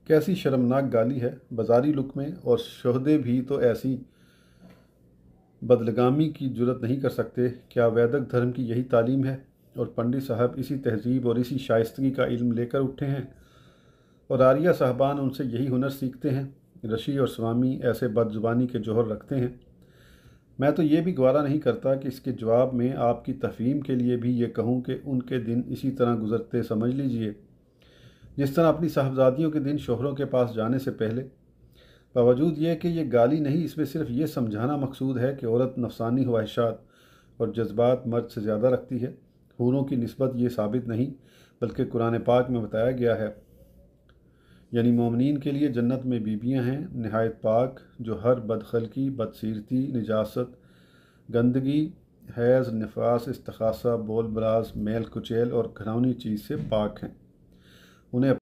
कैसी शर्मनाक गाली है। बाजारी लुक में और शोहदे भी तो ऐसी बदलगामी की जुर्रत नहीं कर सकते। क्या वैदिक धर्म की यही तालीम है और पंडित साहब इसी तहजीब और इसी शाइस्तगी का इल्म लेकर उठे हैं और आर्या साहबान उनसे यही हुनर सीखते हैं। ऋषि और स्वामी ऐसे बदजुबानी के जौहर रखते हैं। मैं तो ये भी गवारा नहीं करता कि इसके जवाब में आपकी तफहीम के लिए भी ये कहूँ कि उनके दिन इसी तरह गुजरते समझ लीजिए जिस तरह अपनी साहबजादियों के दिन शोहरों के पास जाने से पहले। बावजूद ये कि ये गाली नहीं, इसमें सिर्फ ये समझाना मकसूद है कि औरत नफसानी ख्वाहिशात और जज्बात मर्द से ज़्यादा रखती है। हूरों की निस्बत ये साबित नहीं बल्कि कुरान पाक में बताया गया है, यानी मोमिनीन के लिए जन्नत में बीबियाँ हैं नहायत पाक जो हर बदखलकी, बदसीरती, निजासत, गंदगी, हैज़, नफास, इस्तखासा, बोल बराज, मेल कुचैल और घिनौनी चीज़ से पाक हैं। उन्हें